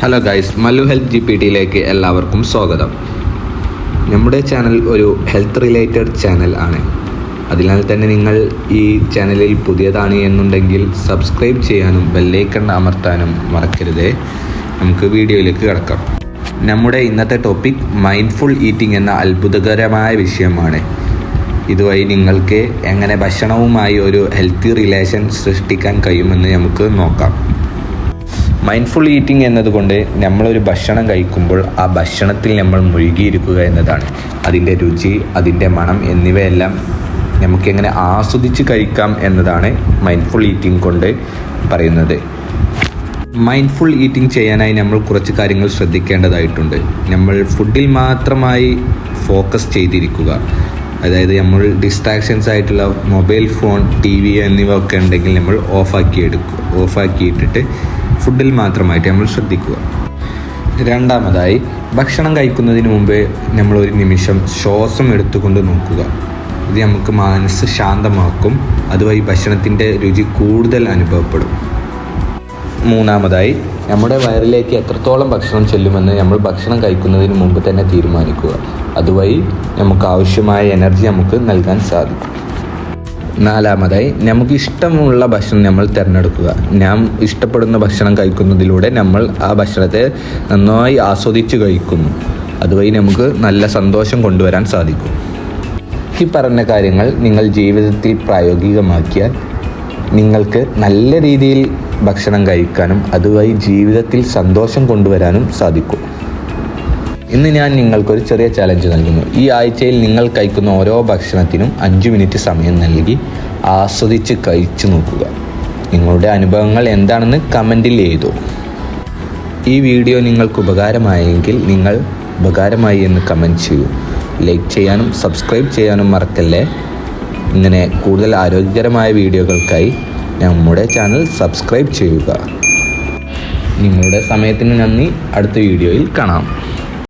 Hello guys, Mallu health GPT എല്ലാവർക്കും സ്വാഗതം. നമ്മുടെ ചാനൽ ഒരു ഹെൽത്ത് റിലേറ്റഡ് ചാനൽ ആണ്. അതിനാൽ തന്നെ നിങ്ങൾ ഈ ചാനലിൽ പുതിയതാണ് എന്നുണ്ടെങ്കിൽ സബ്സ്ക്രൈബ് ചെയ്യാനും ബെല്ലൈക്കൺ അമർത്താനും മറക്കരുതേ. നമുക്ക് വീഡിയോയിലേക്ക് കിടക്കാം. നമ്മുടെ ഇന്നത്തെ ടോപ്പിക് മൈൻഡ്ഫുൾ ഈറ്റിംഗ് എന്ന അത്ഭുതകരമായ വിഷയമാണ്. ഇതുവഴി നിങ്ങൾക്ക് എങ്ങനെ ഭക്ഷണവുമായി ഒരു ഹെൽത്തി റിലേഷൻ സൃഷ്ടിക്കാൻ കഴിയുമെന്ന് നമുക്ക് നോക്കാം. മൈൻഡ്ഫുൾ ഈറ്റിംഗ് എന്നതുകൊണ്ട് നമ്മളൊരു ഭക്ഷണം കഴിക്കുമ്പോൾ ആ ഭക്ഷണത്തിൽ നമ്മൾ മുഴുകിയിരിക്കുക എന്നതാണ്. അതിൻ്റെ രുചി, അതിൻ്റെ മണം എന്നിവയെല്ലാം നമുക്കെങ്ങനെ ആസ്വദിച്ച് കഴിക്കാം എന്നതാണ് മൈൻഡ്ഫുൾ ഈറ്റിംഗ് കൊണ്ട് പറയുന്നത്. മൈൻഡ്ഫുൾ ഈറ്റിംഗ് ചെയ്യാനായി നമ്മൾ കുറച്ച് കാര്യങ്ങൾ ശ്രദ്ധിക്കേണ്ടതായിട്ടുണ്ട്. നമ്മൾ ഫുഡിൽ മാത്രമായി ഫോക്കസ് ചെയ്തിരിക്കുക. അതായത് നമ്മൾ ഡിസ്ട്രാക്ഷൻസ് ആയിട്ടുള്ള മൊബൈൽ ഫോൺ, TV എന്നിവ ഒക്കെ ഉണ്ടെങ്കിൽ നമ്മൾ ഓഫാക്കിയിട്ടിട്ട് ഫുഡിൽ മാത്രമായിട്ട് നമ്മൾ ശ്രദ്ധിക്കുക. രണ്ടാമതായി, ഭക്ഷണം കഴിക്കുന്നതിന് മുമ്പ് നമ്മൾ ഒരു നിമിഷം ശ്വാസം എടുത്തുകൊണ്ട് നോക്കുക. ഇത് നമുക്ക് മനസ്സ് ശാന്തമാക്കും. അതുവഴി ഭക്ഷണത്തിൻ്റെ രുചി കൂടുതൽ അനുഭവപ്പെടും. മൂന്നാമതായി, നമ്മുടെ വയറിലേക്ക് എത്രത്തോളം ഭക്ഷണം ചെല്ലുമെന്ന് നമ്മൾ ഭക്ഷണം കഴിക്കുന്നതിന് മുമ്പ് തന്നെ തീരുമാനിക്കുക. അതുവഴി നമുക്ക് ആവശ്യമായ എനർജി നമുക്ക് നൽകാൻ സാധിക്കും. നാലാമതായി, നമുക്ക് ഇഷ്ടമുള്ള ഭക്ഷണം നമ്മൾ തിരഞ്ഞെടുക്കുക. നാം ഇഷ്ടപ്പെടുന്ന ഭക്ഷണം കഴിക്കുന്നതിലൂടെ നമ്മൾ ആ ഭക്ഷണത്തെ നന്നായി ആസ്വദിച്ച് കഴിക്കുന്നു. അതുവഴി നമുക്ക് നല്ല സന്തോഷം കൊണ്ടുവരാൻ സാധിക്കും. ഈ പറഞ്ഞ കാര്യങ്ങൾ നിങ്ങൾ ജീവിതത്തിൽ പ്രായോഗികമാക്കിയാൽ നിങ്ങൾക്ക് നല്ല രീതിയിൽ ഭക്ഷണം കഴിക്കാനും അതുവഴി ജീവിതത്തിൽ സന്തോഷം കൊണ്ടുവരാനും സാധിക്കും. ഇന്ന് ഞാൻ നിങ്ങൾക്കൊരു ചെറിയ ചലഞ്ച് നൽകുന്നു. ഈ ആഴ്ചയിൽ നിങ്ങൾ കഴിക്കുന്ന ഓരോ ഭക്ഷണത്തിനും 5 മിനിറ്റ് സമയം നൽകി ആസ്വദിച്ച് കഴിച്ചു നോക്കുക. നിങ്ങളുടെ അനുഭവങ്ങൾ എന്താണെന്ന് കമൻറ്റിൽ എഴുതൂ. ഈ വീഡിയോ നിങ്ങൾക്ക് ഉപകാരമായെങ്കിൽ നിങ്ങൾ ഉപകാരമായി എന്ന് കമൻറ്റ് ചെയ്യൂ. ലൈക്ക് ചെയ്യാനും സബ്സ്ക്രൈബ് ചെയ്യാനും മറക്കല്ലേ. ഇങ്ങനെ കൂടുതൽ ആരോഗ്യകരമായ വീഡിയോകൾക്കായി നമ്മുടെ ചാനൽ സബ്സ്ക്രൈബ് ചെയ്യുക. നിങ്ങളുടെ സമയത്തിന് നന്ദി. അടുത്ത വീഡിയോയിൽ കാണാം.